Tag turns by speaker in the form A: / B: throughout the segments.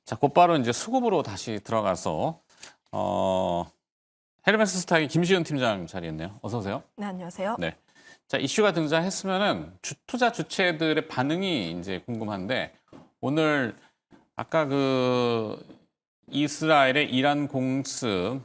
A: 자, 곧바로 이제 수급으로 다시 들어가서 헤르메스 스탁의 김시은 팀장 자리했네요. 어서 오세요.
B: 네, 안녕하세요.
A: 네. 자, 이슈가 등장했으면은 투자 주체들의 반응이 이제 궁금한데 오늘 아까 그 이스라엘의 이란 공습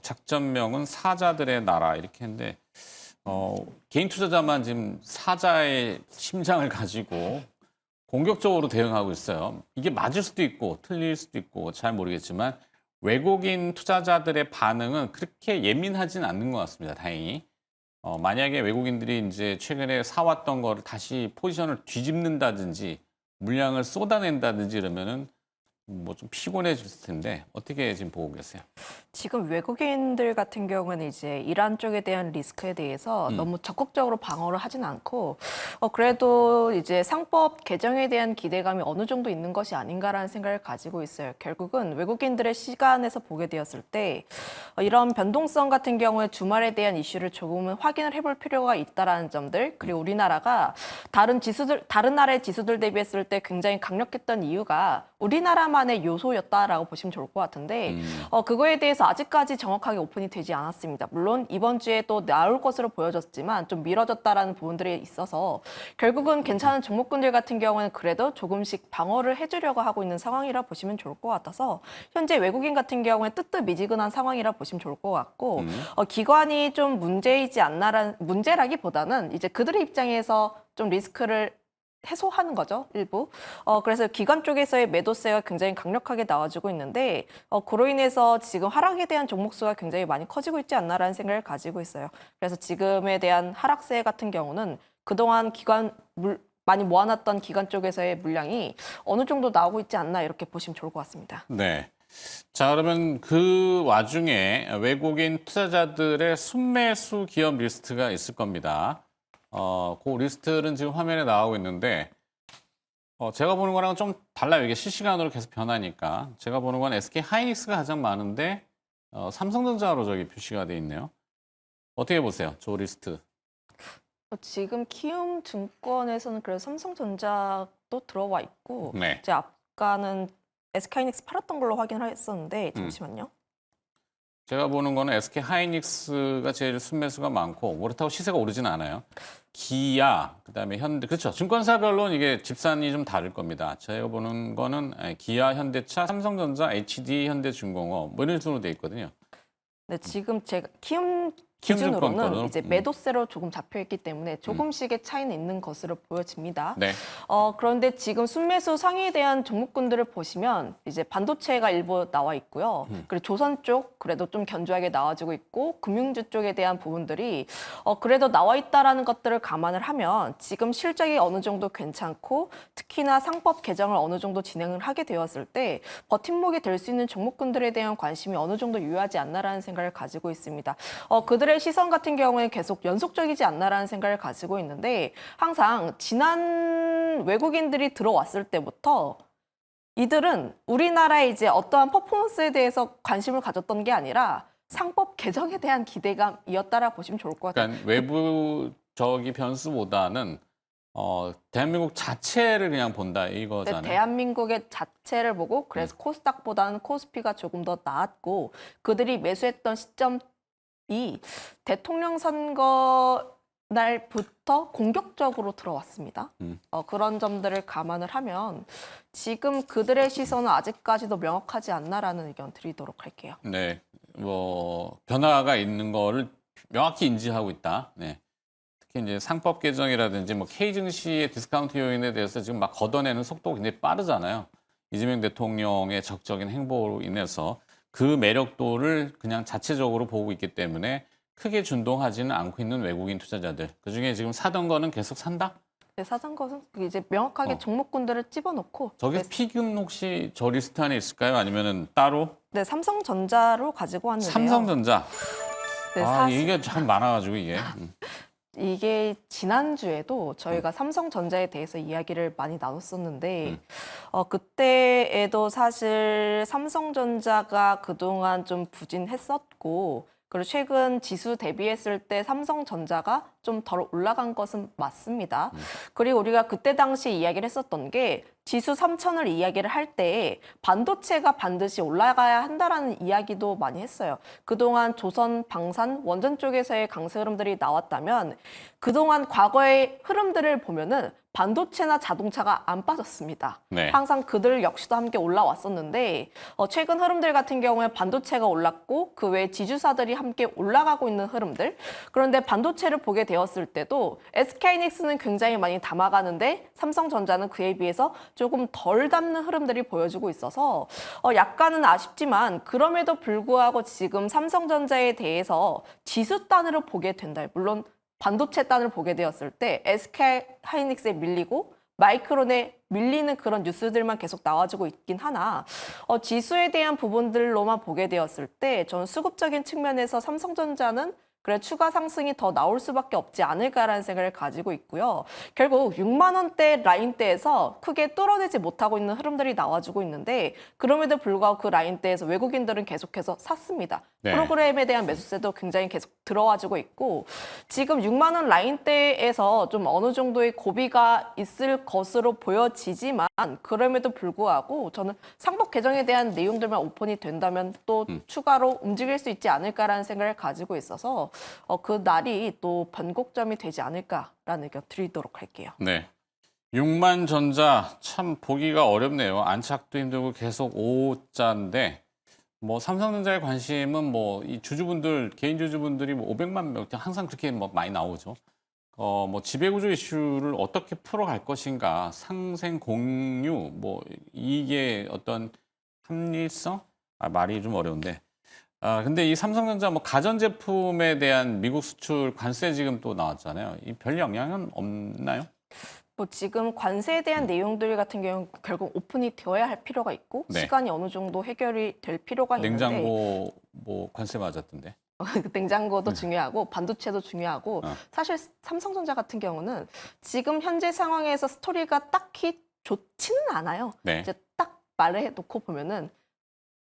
A: 작전명은 사자들의 나라 이렇게 했는데 개인 투자자만 지금 사자의 심장을 가지고 공격적으로 대응하고 있어요. 이게 맞을 수도 있고 틀릴 수도 있고 잘 모르겠지만 외국인 투자자들의 반응은 그렇게 예민하진 않는 것 같습니다. 다행히. 만약에 외국인들이 이제 최근에 사왔던 거를 다시 포지션을 뒤집는다든지 물량을 쏟아낸다든지 이러면은 뭐 좀 피곤해질 텐데 어떻게 지금 보고 계세요?
B: 지금 외국인들 같은 경우는 이제 이란 쪽에 대한 리스크에 대해서 너무 적극적으로 방어를 하진 않고 그래도 이제 상법 개정에 대한 기대감이 어느 정도 있는 것이 아닌가라는 생각을 가지고 있어요. 결국은 외국인들의 시간에서 보게 되었을 때 이런 변동성 같은 경우에 주말에 대한 이슈를 조금은 확인을 해볼 필요가 있다라는 점들, 그리고 우리나라가 다른 나라의 지수들 대비했을 때 굉장히 강력했던 이유가 우리나라만의 요소였다라고 보시면 좋을 것 같은데 그거에 대해서 아직까지 정확하게 오픈이 되지 않았습니다. 물론 이번 주에 또 나올 것으로 보여졌지만 좀 미뤄졌다라는 부분들이 있어서 결국은 괜찮은 종목군들 같은 경우는 그래도 조금씩 방어를 해주려고 하고 있는 상황이라 보시면 좋을 것 같아서 현재 외국인 같은 경우에 뜨뜻미지근한 상황이라 보시면 좋을 것 같고 기관이 좀 문제라기보다는 이제 그들의 입장에서 좀 리스크를 해소하는 거죠, 일부. 그래서 기관 쪽에서의 매도세가 굉장히 강력하게 나와주고 있는데, 그로 인해서 지금 하락에 대한 종목수가 굉장히 많이 커지고 있지 않나라는 생각을 가지고 있어요. 그래서 지금에 대한 하락세 같은 경우는 그동안 많이 모아놨던 기관 쪽에서의 물량이 어느 정도 나오고 있지 않나 이렇게 보시면 좋을 것 같습니다.
A: 네. 자, 그러면 그 와중에 외국인 투자자들의 순매수 기업 리스트가 있을 겁니다. 그 리스트는 지금 화면에 나오고 있는데, 제가 보는 거랑은 좀 달라요. 이게 실시간으로 계속 변하니까. 제가 보는 건 SK 하이닉스가 가장 많은데, 삼성전자로 저기 표시가 돼 있네요. 어떻게 보세요? 저 리스트.
B: 지금 키움증권에서는 그래서 삼성전자도 들어와 있고,
A: 네.
B: 이제 아까는 SK하이닉스 팔았던 걸로 확인을 했었는데 잠시만요.
A: 제가 보는 거는 SK 하이닉스가 제일 순매수가 많고, 그렇다고 시세가 오르진 않아요. 기아, 그다음에 현대, 그렇죠. 증권사별로는 이게 집산이 좀 다를 겁니다. 제가 보는 거는 기아, 현대차, 삼성전자, HD, 현대중공업 뭐 이런 식으로 돼 있거든요.
B: 네, 지금 제가 키움
A: 키움증권
B: 기준으로는
A: 거는,
B: 이제 매도세로 조금 잡혀 있기 때문에 조금씩의 차이는 있는 것으로 보여집니다.
A: 네.
B: 그런데 지금 순매수 상위에 대한 종목군들을 보시면 이제 반도체가 일부 나와 있고요. 그리고 조선 쪽 그래도 좀 견조하게 나와주고 있고 금융주 쪽에 대한 부분들이 그래도 나와 있다라는 것들을 감안을 하면 지금 실적이 어느 정도 괜찮고 특히나 상법 개정을 어느 정도 진행을 하게 되었을 때 버팀목이 될 수 있는 종목군들에 대한 관심이 어느 정도 유효하지 않나라는 생각을 가지고 있습니다. 그들의 시선 같은 경우에 계속 연속적이지 않나라는 생각을 가지고 있는데 항상 지난 외국인들이 들어왔을 때부터 이들은 우리나라의 이제 어떠한 퍼포먼스에 대해서 관심을 가졌던 게 아니라 상법 개정에 대한 기대감이었다라 보시면 좋을 것 같아요.
A: 그러니까 외부적인 변수보다는 대한민국 자체를 그냥 본다 이거잖아요.
B: 대한민국의 자체를 보고 그래서 코스닥보다는 코스피가 조금 더 나았고 그들이 매수했던 시점이 대통령 선거 날부터 공격적으로 들어왔습니다. 그런 점들을 감안을 하면 지금 그들의 시선은 아직까지도 명확하지 않나라는 의견 드리도록 할게요.
A: 네, 뭐 변화가 있는 거를 명확히 인지하고 있다. 네. 특히 이제 상법 개정이라든지 뭐 K 증시의 디스카운트 요인에 대해서 지금 막 걷어내는 속도가 굉장히 빠르잖아요. 이재명 대통령의 적극적인 행보로 인해서 그 매력도를 그냥 자체적으로 보고 있기 때문에 크게 준동하지는 않고 있는 외국인 투자자들. 그중에 지금 사던 거는 계속 산다?
B: 네, 사전 것은 이제 명확하게 종목군들을 집어넣고
A: 저기 픽은 혹시 저 리스트 안에 있을까요? 아니면은 따로?
B: 네, 삼성전자로 가지고 왔는데요.
A: 삼성전자.
B: 네,
A: 이게 참 많아가지고 이게.
B: 이게 지난주에도 저희가 삼성전자에 대해서 이야기를 많이 나눴었는데 그때에도 사실 삼성전자가 그동안 좀 부진했었고 그리고 최근 지수 대비했을 때 삼성전자가 좀 덜 올라간 것은 맞습니다. 그리고 우리가 그때 당시 이야기를 했었던 게 지수 3,000을 이야기를 할 때 반도체가 반드시 올라가야 한다라는 이야기도 많이 했어요. 그동안 조선, 방산, 원전 쪽에서의 강세 흐름들이 나왔다면 그동안 과거의 흐름들을 보면은 반도체나 자동차가 안 빠졌습니다.
A: 네.
B: 항상 그들 역시도 함께 올라왔었는데 최근 흐름들 같은 경우에 반도체가 올랐고 그 외에 지주사들이 함께 올라가고 있는 흐름들. 그런데 반도체를 보게 되었을 때도 SK하이닉스는 굉장히 많이 담아가는데 삼성전자는 그에 비해서 조금 덜 담는 흐름들이 보여주고 있어서 약간은 아쉽지만 그럼에도 불구하고 지금 삼성전자에 대해서 지수 단으로 보게 된다. 물론 반도체 단을 보게 되었을 때 SK하이닉스에 밀리고 마이크론에 밀리는 그런 뉴스들만 계속 나와주고 있긴 하나 지수에 대한 부분들로만 보게 되었을 때 저는 수급적인 측면에서 삼성전자는 그래 추가 상승이 더 나올 수밖에 없지 않을까라는 생각을 가지고 있고요. 결국 6만 원대 라인대에서 크게 뚫어내지 못하고 있는 흐름들이 나와주고 있는데 그럼에도 불구하고 그 라인대에서 외국인들은 계속해서 샀습니다.
A: 네.
B: 프로그램에 대한 매수세도 굉장히 계속 들어와주고 있고 지금 6만 원 라인대에서 좀 어느 정도의 고비가 있을 것으로 보여지지만 그럼에도 불구하고 저는 상법 개정에 대한 내용들만 오픈이 된다면 또 추가로 움직일 수 있지 않을까라는 생각을 가지고 있어서 그 날이 또 변곡점이 되지 않을까라는 의견 드리도록 할게요.
A: 네. 6만 전자 참 보기가 어렵네요. 안착도 힘들고 계속 5자인데 뭐 삼성전자의 관심은 뭐 이 주주분들 개인 주주분들이 뭐 500만 명 항상 그렇게 뭐 많이 나오죠. 뭐 지배구조 이슈를 어떻게 풀어갈 것인가, 상생 공유, 뭐 이게 어떤 합리성? 말이 좀 어려운데. 근데 이 삼성전자 뭐 가전제품에 대한 미국 수출 관세 지금 또 나왔잖아요. 이 별 영향은 없나요?
B: 뭐 지금 관세에 대한 내용들 같은 경우는 결국 오픈이 되어야 할 필요가 있고
A: 네.
B: 시간이 어느 정도 해결이 될 필요가 있는데
A: 냉장고 뭐 관세 맞았던데.
B: 냉장고도 중요하고 반도체도 중요하고 사실 삼성전자 같은 경우는 지금 현재 상황에서 스토리가 딱히 좋지는 않아요.
A: 네.
B: 이제 딱 말을 해놓고 보면은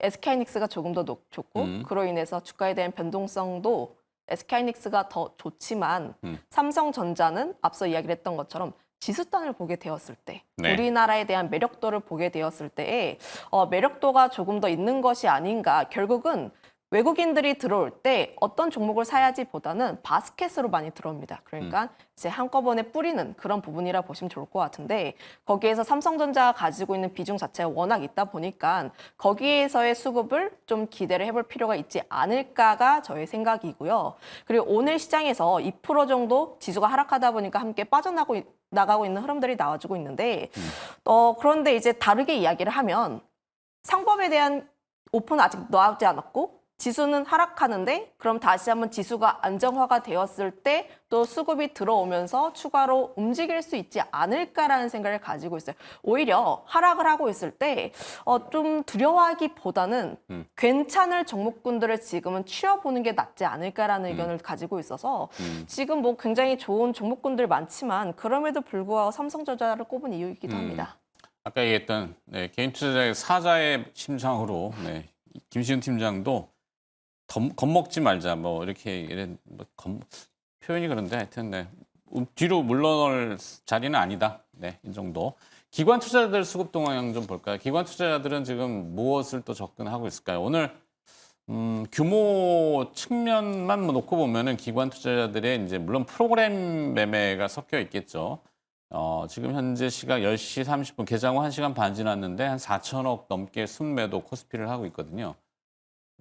B: SK하이닉스가 조금 더 좋고 그로 인해서 주가에 대한 변동성도 SK하이닉스가 더 좋지만 삼성전자는 앞서 이야기를 했던 것처럼 지수단을 보게 되었을 때
A: 네.
B: 우리나라에 대한 매력도를 보게 되었을 때에 매력도가 조금 더 있는 것이 아닌가. 결국은 외국인들이 들어올 때 어떤 종목을 사야지 보다는 바스켓으로 많이 들어옵니다. 그러니까 이제 한꺼번에 뿌리는 그런 부분이라 보시면 좋을 것 같은데 거기에서 삼성전자가 가지고 있는 비중 자체가 워낙 있다 보니까 거기에서의 수급을 좀 기대를 해볼 필요가 있지 않을까가 저의 생각이고요. 그리고 오늘 시장에서 2% 정도 지수가 하락하다 보니까 함께 빠져나가고 있는 흐름들이 나와주고 있는데 그런데 이제 다르게 이야기를 하면 상법에 대한 오픈 아직 나오지 않았고 지수는 하락하는데 그럼 다시 한번 지수가 안정화가 되었을 때 또 수급이 들어오면서 추가로 움직일 수 있지 않을까라는 생각을 가지고 있어요. 오히려 하락을 하고 있을 때 좀 두려워하기보다는 괜찮을 종목군들을 지금은 추려보는 게 낫지 않을까라는 의견을 가지고 있어서 지금 뭐 굉장히 좋은 종목군들 많지만 그럼에도 불구하고 삼성전자를 꼽은 이유이기도 합니다.
A: 아까 얘기했던 개인 투자자의 사자의 심상으로 김시훈 팀장도 겁먹지 말자 뭐 이렇게 뭐 표현이 그런데 하여튼 뒤로 물러날 자리는 아니다. 네, 이 정도. 기관 투자자들 수급 동향 좀 볼까요? 기관 투자자들은 지금 무엇을 또 접근하고 있을까요? 오늘 규모 측면만 놓고 보면은 기관 투자자들의 이제 물론 프로그램 매매가 섞여 있겠죠. 지금 현재 시각 10시 30분 개장 후 1시간 반 지났는데 한 4천억 넘게 순매도 코스피를 하고 있거든요.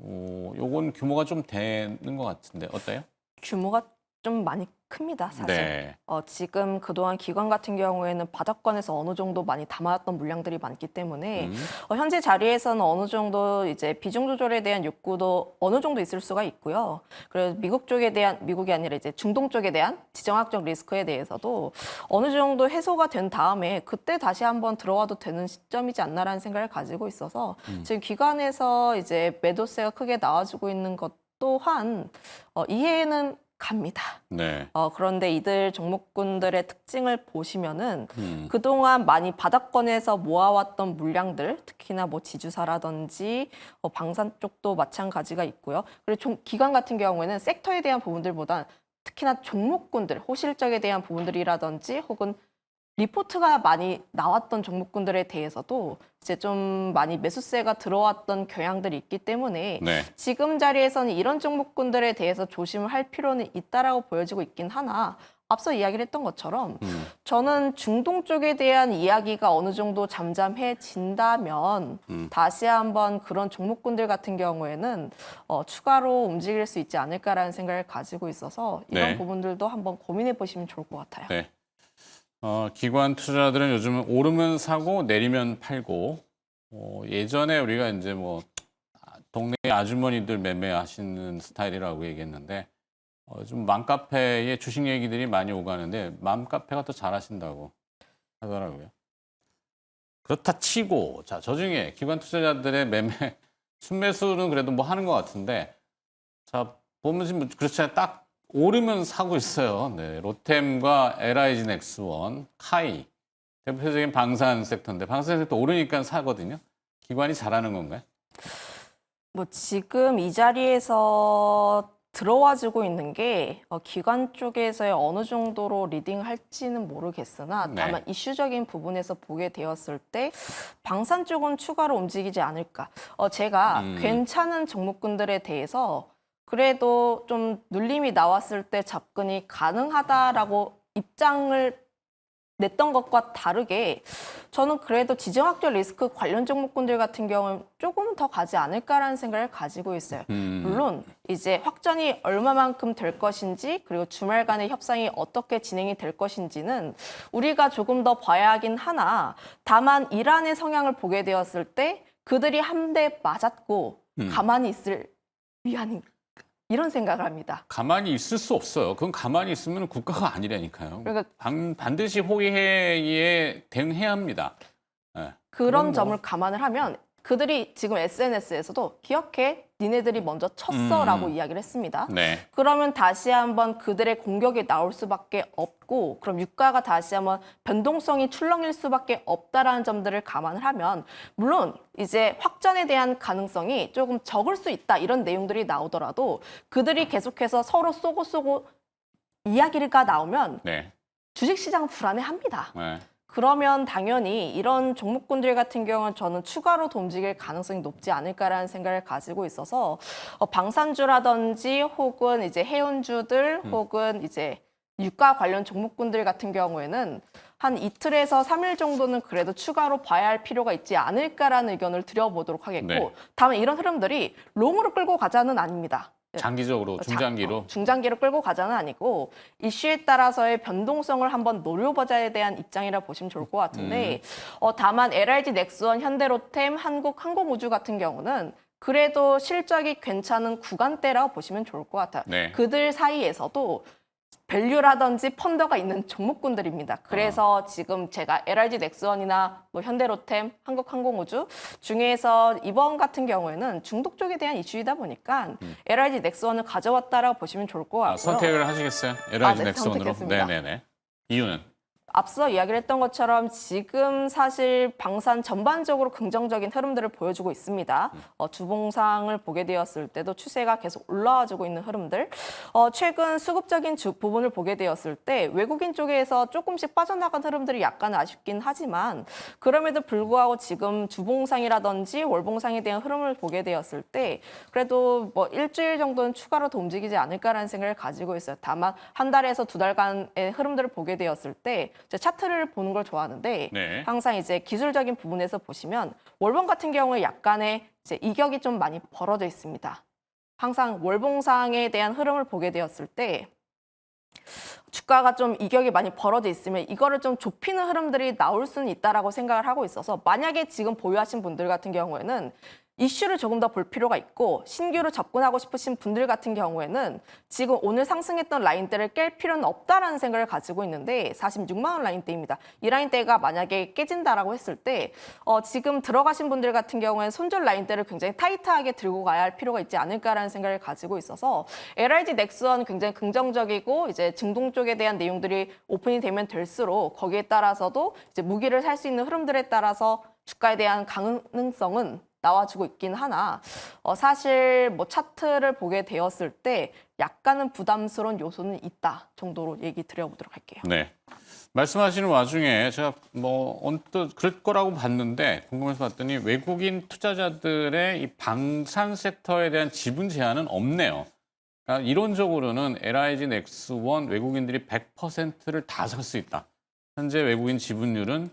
A: 요건 규모가 좀 되는 것 같은데 어때요?
B: 규모가 좀 많이 큽니다, 사실.
A: 네.
B: 지금 그동안 기관 같은 경우에는 바닥권에서 어느 정도 많이 담아왔던 물량들이 많기 때문에 현재 자리에서는 어느 정도 이제 비중 조절에 대한 욕구도 어느 정도 있을 수가 있고요. 그래서 미국이 아니라 이제 중동 쪽에 대한 지정학적 리스크에 대해서도 어느 정도 해소가 된 다음에 그때 다시 한번 들어와도 되는 시점이지 않나라는 생각을 가지고 있어서 지금 기관에서 이제 매도세가 크게 나와주고 있는 것 또한 이해는 갑니다.
A: 네.
B: 그런데 이들 종목군들의 특징을 보시면은 그동안 많이 바닥권에서 모아왔던 물량들, 특히나 뭐 지주사라든지 방산 쪽도 마찬가지가 있고요. 그리고 기관 같은 경우에는 섹터에 대한 부분들보다 특히나 종목군들, 호실적에 대한 부분들이라든지 혹은 리포트가 많이 나왔던 종목군들에 대해서도 이제 좀 많이 매수세가 들어왔던 경향들이 있기 때문에
A: 네.
B: 지금 자리에서는 이런 종목군들에 대해서 조심을 할 필요는 있다라고 보여지고 있긴 하나 앞서 이야기를 했던 것처럼 저는 중동 쪽에 대한 이야기가 어느 정도 잠잠해진다면 다시 한번 그런 종목군들 같은 경우에는 추가로 움직일 수 있지 않을까라는 생각을 가지고 있어서 이런
A: 네.
B: 부분들도 한번 고민해 보시면 좋을 것 같아요.
A: 네. 기관 투자자들은 요즘은 오르면 사고 내리면 팔고 예전에 우리가 이제 뭐 동네 아주머니들 매매하시는 스타일이라고 얘기했는데 좀 맘카페에 주식 얘기들이 많이 오가는데 맘카페가 더 잘하신다고 하더라고요. 그렇다 치고 자, 저 중에 기관 투자자들의 매매 순매수는 그래도 뭐 하는 것 같은데 자 보면 지금 그렇지 않아요. 딱 오르면 사고 있어요. 네, 로템과 LIG 넥스원, 카이 대표적인 방산 섹터인데 방산 섹터 오르니까 사거든요. 기관이 잘하는 건가요?
B: 뭐 지금 이 자리에서 들어와주고 있는 게 기관 쪽에서의 어느 정도로 리딩할지는 모르겠으나
A: 네.
B: 다만 이슈적인 부분에서 보게 되었을 때 방산 쪽은 추가로 움직이지 않을까. 제가 괜찮은 종목군들에 대해서 그래도 좀 눌림이 나왔을 때 접근이 가능하다라고 입장을 냈던 것과 다르게 저는 그래도 지정학적 리스크 관련 종목군들 같은 경우는 조금 더 가지 않을까라는 생각을 가지고 있어요. 물론 이제 확전이 얼마만큼 될 것인지 그리고 주말간의 협상이 어떻게 진행이 될 것인지는 우리가 조금 더 봐야 하긴 하나 다만 이란의 성향을 보게 되었을 때 그들이 한 대 맞았고 가만히 있을 위한 이런 생각을 합니다.
A: 가만히 있을 수 없어요. 그건 가만히 있으면 국가가 아니라니까요.
B: 그러니까
A: 반드시 호의에 대응해야 합니다. 네.
B: 그런
A: 뭐.
B: 점을 감안을 하면 그들이 지금 SNS에서도 기억해 니네들이 먼저 쳤어라고 이야기를 했습니다.
A: 네.
B: 그러면 다시 한번 그들의 공격이 나올 수밖에 없고 그럼 유가가 다시 한번 변동성이 출렁일 수밖에 없다라는 점들을 감안을 하면 물론 이제 확전에 대한 가능성이 조금 적을 수 있다 이런 내용들이 나오더라도 그들이 계속해서 서로 쏘고 이야기가 나오면
A: 네.
B: 주식시장 불안해합니다.
A: 네.
B: 그러면 당연히 이런 종목군들 같은 경우는 저는 추가로 더 움직일 가능성이 높지 않을까라는 생각을 가지고 있어서 방산주라든지 혹은 이제 해운주들 혹은 이제 유가 관련 종목군들 같은 경우에는 한 이틀에서 3일 정도는 그래도 추가로 봐야 할 필요가 있지 않을까라는 의견을 드려보도록 하겠고
A: 네.
B: 다만 이런 흐름들이 롱으로 끌고 가자는 아닙니다.
A: 장기적으로 중장기로
B: 중장기로 끌고 가자는 아니고 이슈에 따라서의 변동성을 한번 노려보자에 대한 입장이라 보시면 좋을 것 같은데 다만 LIG 넥스원, 현대로템, 한국항공우주 같은 경우는 그래도 실적이 괜찮은 구간대라고 보시면 좋을 것 같아요.
A: 네.
B: 그들 사이에서도 밸류라든지 펀더가 있는 종목군들입니다. 그래서 지금 제가 LIG 넥스원이나 뭐 현대로템, 한국항공우주 중에서 이번 같은 경우에는 중독 쪽에 대한 이슈이다 보니까 LIG 넥스원을 가져왔다라고 보시면 좋을 것 같고요.
A: 선택을 하시겠어요? LIG
B: 네,
A: 넥스원으로.
B: 선택했습니다.
A: 네네네. 이유는?
B: 앞서 이야기를 했던 것처럼 지금 사실 방산 전반적으로 긍정적인 흐름들을 보여주고 있습니다. 주봉상을 보게 되었을 때도 추세가 계속 올라와주고 있는 흐름들. 최근 수급적인 부분을 보게 되었을 때 외국인 쪽에서 조금씩 빠져나간 흐름들이 약간 아쉽긴 하지만 그럼에도 불구하고 지금 주봉상이라든지 월봉상에 대한 흐름을 보게 되었을 때 그래도 뭐 일주일 정도는 추가로 더 움직이지 않을까라는 생각을 가지고 있어요. 다만 한 달에서 두 달간의 흐름들을 보게 되었을 때 차트를 보는 걸 좋아하는데
A: 네.
B: 항상 이제 기술적인 부분에서 보시면 월봉 같은 경우에 약간의 이제 이격이 좀 많이 벌어져 있습니다. 항상 월봉상에 대한 흐름을 보게 되었을 때 주가가 좀 이격이 많이 벌어져 있으면 이거를 좀 좁히는 흐름들이 나올 수는 있다라고 생각을 하고 있어서 만약에 지금 보유하신 분들 같은 경우에는 이슈를 조금 더 볼 필요가 있고 신규로 접근하고 싶으신 분들 같은 경우에는 지금 오늘 상승했던 라인대를 깰 필요는 없다라는 생각을 가지고 있는데 46만 원 라인대입니다. 이 라인대가 만약에 깨진다라고 했을 때 지금 들어가신 분들 같은 경우에는 손절 라인대를 굉장히 타이트하게 들고 가야 할 필요가 있지 않을까라는 생각을 가지고 있어서 LIG 넥스원 굉장히 긍정적이고 이제 증동 쪽에 대한 내용들이 오픈이 되면 될수록 거기에 따라서도 이제 무기를 살 수 있는 흐름들에 따라서 주가에 대한 가능성은 나와주고 있긴 하나 사실 뭐 차트를 보게 되었을 때 약간은 부담스러운 요소는 있다 정도로 얘기 드려보도록 할게요.
A: 네. 말씀하시는 와중에 제가 뭐 언뜻 그럴 거라고 봤는데 궁금해서 봤더니 외국인 투자자들의 이 방산 섹터에 대한 지분 제한은 없네요. 그러니까 이론적으로는 LIG 넥스원 외국인들이 100%를 다 살 수 있다. 현재 외국인 지분율은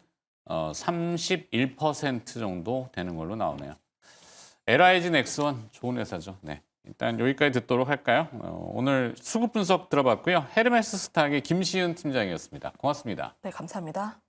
A: 31% 정도 되는 걸로 나오네요. LIG 넥스원 좋은 회사죠. 네. 일단 여기까지 듣도록 할까요? 오늘 수급 분석 들어봤고요. 헤르메스 스탁의 김시은 팀장이었습니다. 고맙습니다.
B: 네, 감사합니다.